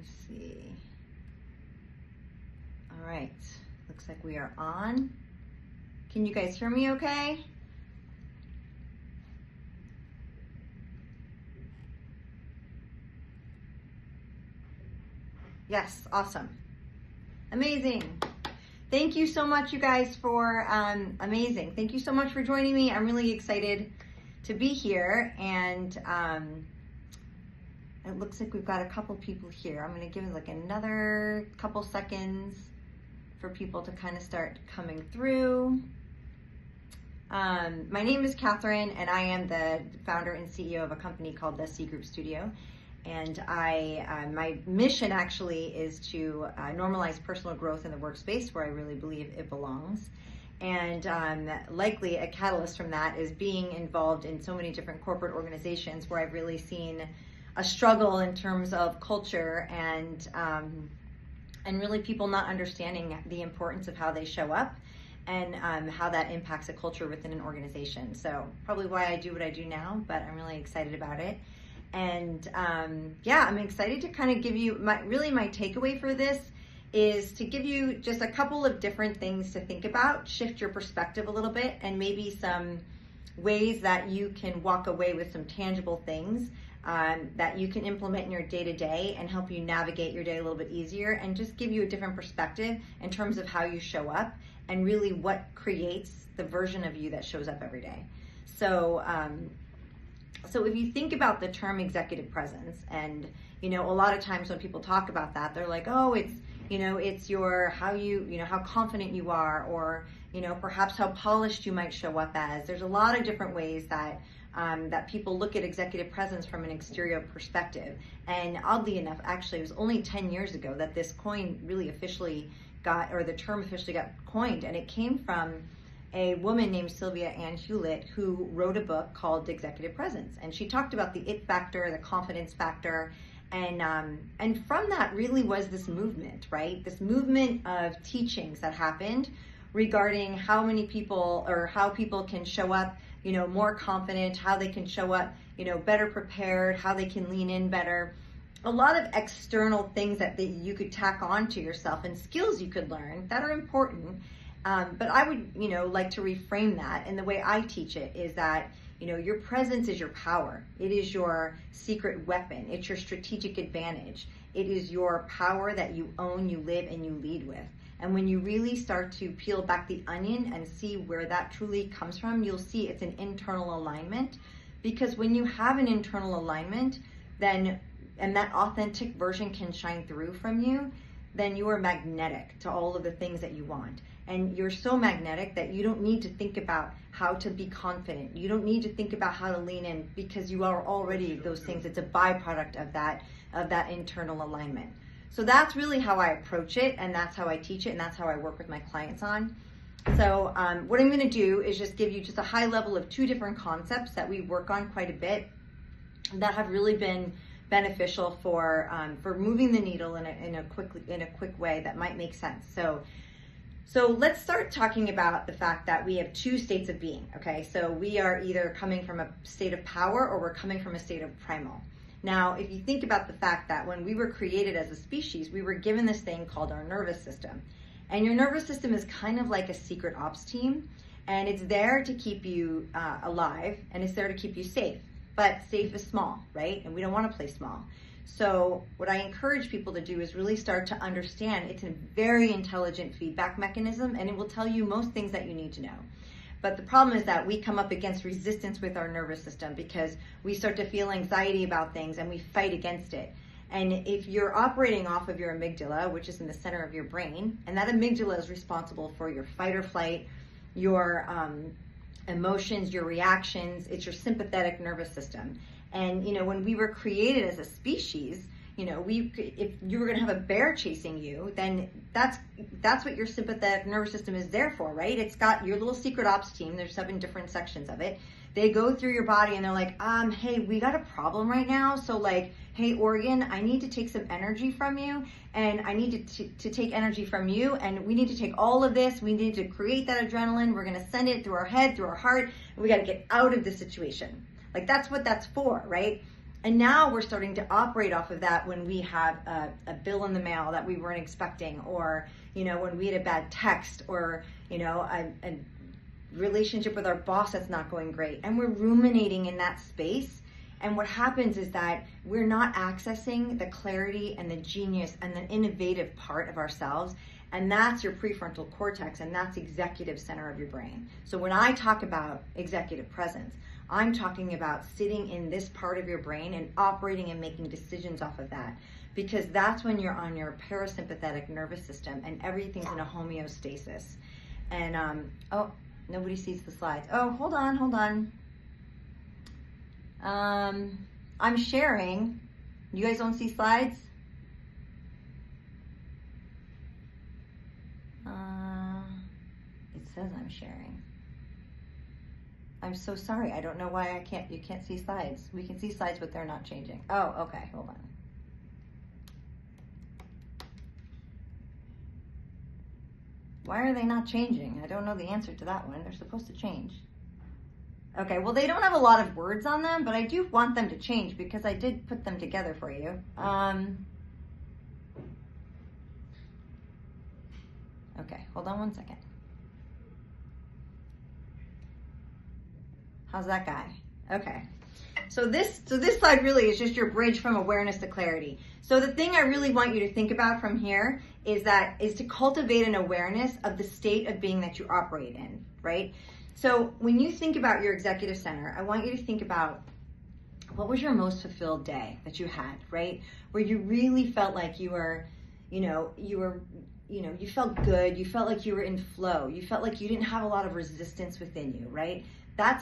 Let's see. All right, looks like we are on. Can you guys hear me okay? Yes, awesome. Amazing. Thank you so much, you guys, for amazing. Thank you so much for joining me. I'm really excited to be here, and it looks like we've got a couple people here. I'm gonna give it like another couple seconds for people to kind of start coming through. My name is Catherine, and I am the founder and CEO of a company called the C Group Studio. And my mission actually is to normalize personal growth in the workspace where I really believe it belongs. And likely a catalyst from that is being involved in so many different corporate organizations where I've really seen a struggle in terms of culture and really people not understanding the importance of how they show up and how that impacts a culture within an organization. So probably why I do what I do now, but I'm really excited about it. And yeah, I'm excited to kind of give you my takeaway for this is to give you just a couple of different things to think about, shift your perspective a little bit, and maybe some ways that you can walk away with some tangible things that you can implement in your day-to-day and help you navigate your day a little bit easier, and just give you a different perspective in terms of how you show up and really what creates the version of you that shows up every day. So if you think about the term executive presence, and a lot of times when people talk about that, they're like, oh, it's your how confident you are, or perhaps how polished you might show up as. There's a lot of different ways that that people look at executive presence from an exterior perspective. And oddly enough, actually, it was only 10 years ago that this coin really officially got, or the term officially got coined, and it came from a woman named Sylvia Ann Hewlett, who wrote a book called Executive Presence, and she talked about the it factor, the confidence factor, and from that really was this movement, right? This movement of teachings that happened regarding how many people, or how people can show up, more confident, how they can show up, better prepared, how they can lean in better. A lot of external things that you could tack on to yourself, and skills you could learn that are important. But I would, like to reframe that. And the way I teach it is that, your presence is your power. It is your secret weapon. It's your strategic advantage. It is your power that you own, you live, and you lead with. And when you really start to peel back the onion and see where that truly comes from, you'll see it's an internal alignment. Because when you have an internal alignment, then, and that authentic version can shine through from you, then you are magnetic to all of the things that you want. And you're so magnetic that you don't need to think about how to be confident. You don't need to think about how to lean in, because you are already those things. It's a byproduct of that internal alignment. So that's really how I approach it, and that's how I teach it, and that's how I work with my clients on. So what I'm gonna do is just give you just a high level of two different concepts that we work on quite a bit that have really been beneficial for moving the needle in a quick way that might make sense. So let's start talking about the fact that we have two states of being, okay? So we are either coming from a state of power, or we're coming from a state of primal. Now, if you think about the fact that when we were created as a species, we were given this thing called our nervous system. And your nervous system is kind of like a secret ops team, and it's there to keep you alive, and it's there to keep you safe. But safe is small, right? And we don't want to play small. So what I encourage people to do is really start to understand it's a very intelligent feedback mechanism, and it will tell you most things that you need to know. But the problem is that we come up against resistance with our nervous system, because we start to feel anxiety about things and we fight against it. And if you're operating off of your amygdala, which is in the center of your brain, and that amygdala is responsible for your fight or flight, your emotions, your reactions, it's your sympathetic nervous system. And when we were created as a species, if you were going to have a bear chasing you, then that's what your sympathetic nervous system is there for, right? It's got your little secret ops team. There's 7 different sections of it. They go through your body and they're like, hey, we got a problem right now. So like, hey, organ, I need to take some energy from you, and I need to take energy from you, and we need to take all of this. We need to create that adrenaline. We're going to send it through our head, through our heart, and we got to get out of this situation. Like, that's what that's for, right? And now we're starting to operate off of that when we have a bill in the mail that we weren't expecting, or, when we had a bad text, or, a relationship with our boss that's not going great. And we're ruminating in that space. And what happens is that we're not accessing the clarity and the genius and the innovative part of ourselves. And that's your prefrontal cortex, and that's executive center of your brain. So when I talk about executive presence, I'm talking about sitting in this part of your brain and operating and making decisions off of that, because that's when you're on your parasympathetic nervous system and everything's in a homeostasis. And, oh, nobody sees the slides. Oh, hold on. I'm sharing. You guys don't see slides? It says I'm sharing. I'm so sorry. I don't know why you can't see slides. We can see slides, but they're not changing. Oh, okay. Hold on. Why are they not changing? I don't know the answer to that one. They're supposed to change. Okay, well, they don't have a lot of words on them, but I do want them to change because I did put them together for you. Okay, hold on one second. How's that guy? Okay. So this slide really is just your bridge from awareness to clarity. So the thing I really want you to think about from here is to cultivate an awareness of the state of being that you operate in, right? So when you think about your executive center, I want you to think about what was your most fulfilled day that you had, right? Where you really felt like you felt good, you felt like you were in flow, you felt like you didn't have a lot of resistance within you, right? That's